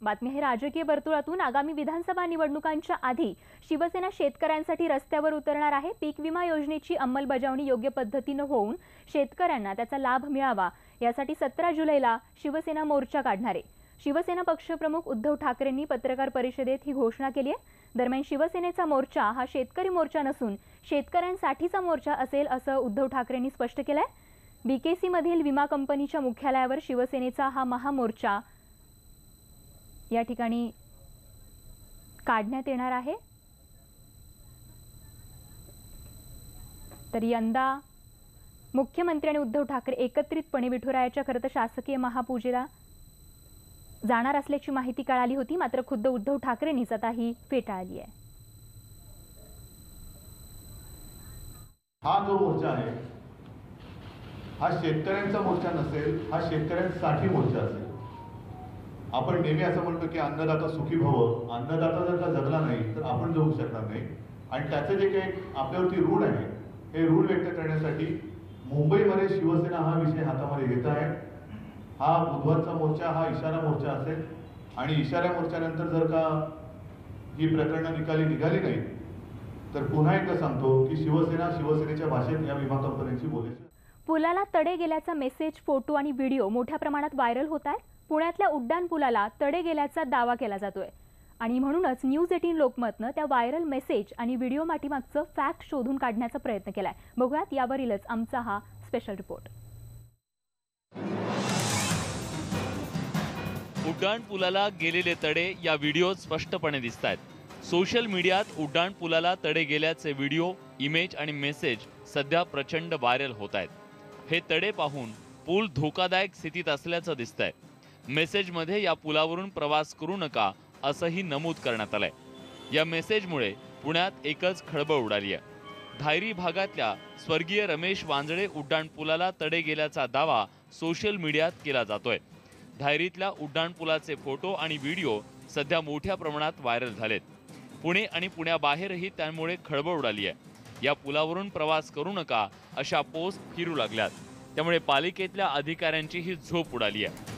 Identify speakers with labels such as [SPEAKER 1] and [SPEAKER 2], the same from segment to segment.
[SPEAKER 1] बातमी आहे राजकीय वर्तुळातून। आगामी विधानसभा निवडणुकांच्या आधी शिवसेना शेतकऱ्यांसाठी रस्त्यावर उतरणार आहे। पीक विमा योजनेची अंमलबजावणी योग्य पद्धतीने होऊन शेतकऱ्यांना त्याचा लाभ मिळावा यासाठी 17 जुलैला शिवसेना मोर्चा काढणार आहे। शिवसेना पक्षप्रमुख उद्धव ठाकरेंनी पत्रकार परिषदेत ही घोषणा केली आहे। दरम्यान शिवसेनेचा मोर्चा हा शेतकरी मोर्चा नसून शेतकऱ्यांसाठीचा मोर्चा असेल असं उद्धव ठाकरेंनी स्पष्ट केलंय। बीकेसी मधील विमा कंपनीच्या मुख्यालयावर शिवसेनेचा हा महामोर्चा या ठिकाणी काढण्यात येणार आहे। तर यंदा मुख्यमंत्री आणि उद्धव ठाकरे एकत्रितपणे विठुरायाच्या खरं तर शासकीय महापूजेला जाणार असल्याची माहिती कळाली होती, मात्र खुद्द उद्धव ठाकरेंनीच आता ही फेटाळली आहे।
[SPEAKER 2] हा जो मोर्चा आहे हा शेतकऱ्यांचा मोर्चा नसेल, हा शेतकऱ्यांसाठी मोर्चा असेल। आपण नेहमी असं म्हणतो की अन्नदाता सुखी भव, अन्नदाता जर का जगला नाही तर आपण जगू शकणार नाही। आणि त्याचे जे काही आपल्यावरती ऋण आहे हे ऋण व्यक्त करण्यासाठी मुंबईमध्ये शिवसेना हा विषय हातामध्ये घेत आहे। हा बुधवारचा मोर्चा हा इशारा मोर्चा असेल आणि इशारा मोर्चानंतर जर का ही प्रकरणं निघाली नाही तर पुन्हा एकदा सांगतो की शिवसेनेच्या भाषेत या विमा कंपन्यांची बोलेल।
[SPEAKER 1] पुलाला तडे गेल्याचा मेसेज, फोटो आणि व्हिडिओ मोठ्या प्रमाणात व्हायरल होत आहेत। पुण्यातल्या उड्डाण पुलाला तडे गेल्याचा दावा केला जातोय आणि म्हणूनच न्यूज 18 लोकमतनं त्या व्हायरल मेसेज आणि व्हिडिओ पाठीमागचं फॅक्ट शोधून काढण्याचा प्रयत्न केलाय। बघूयात यावरीलच आमचा हा स्पेशल रिपोर्ट।
[SPEAKER 3] उड्डाण पुलाला गेलेले तडे या व्हिडिओत स्पष्टपणे दिसतायत। सोशल मीडियात उड्डाण पुलाला तडे गेल्याचे व्हिडिओ, इमेज आणि मेसेज सध्या प्रचंड व्हायरल होत आहेत। हे तडे पाहून पूल धोकादायक स्थितीत असल्याचं दिसतंय। मेसेजमध्ये या पुलावरून प्रवास करू नका असंही नमूद करण्यात आलंय। या मेसेजमुळे पुण्यात एकच खळबळ उडाली आहे। धायरी भागातल्या स्वर्गीय रमेश वांजळे उड्डाण पुलाला तडे गेल्याचा दावा सोशल मीडियात केला जातोय। धायरीतल्या उड्डाण पुलाचे फोटो आणि व्हिडिओ सध्या मोठ्या प्रमाणात व्हायरल झालेत। पुणे आणि पुण्याबाहेरही त्यामुळे खळबळ उडाली आहे। या पुलावरून प्रवास करू नका अशा पोस्ट फिरू लागल्यात, त्यामुळे पालिकेतल्या अधिकाऱ्यांची ही झोप उडाली आहे।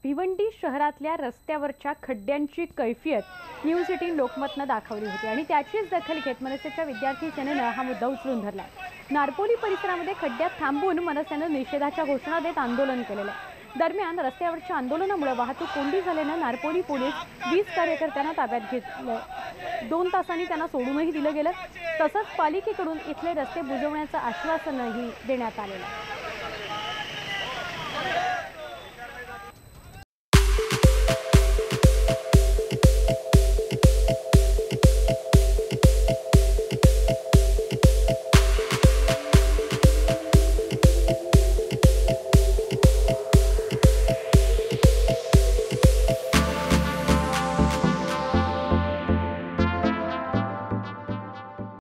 [SPEAKER 4] भिवंडी शहरातल्या रस्त्यावरच्या खड्ड्यांची कैफियत न्यूज 18 लोकमतनं दाखवली होती आणि त्याचीच दखल घेत मनसेच्या विद्यार्थी सेनेनं हा मुद्दा उचलून धरला। नारपोली परिसरामध्ये खड्ड्यात थांबून मनसेनं निषेधाच्या घोषणा देत आंदोलन केलेलं आहे। दरम्यान रस्त्यावरच्या आंदोलनामुळे वाहतूक कोंडी झाल्यानं नारपोली पोलीस 20 कार्यकर्त्यांना ताब्यात घेतलं। 2 तासांनी त्यांना सोडूनही दिलं गेलं। तसंच पालिकेकडून इथले रस्ते बुजवण्याचं आश्वासनही देण्यात आलेलं आहे।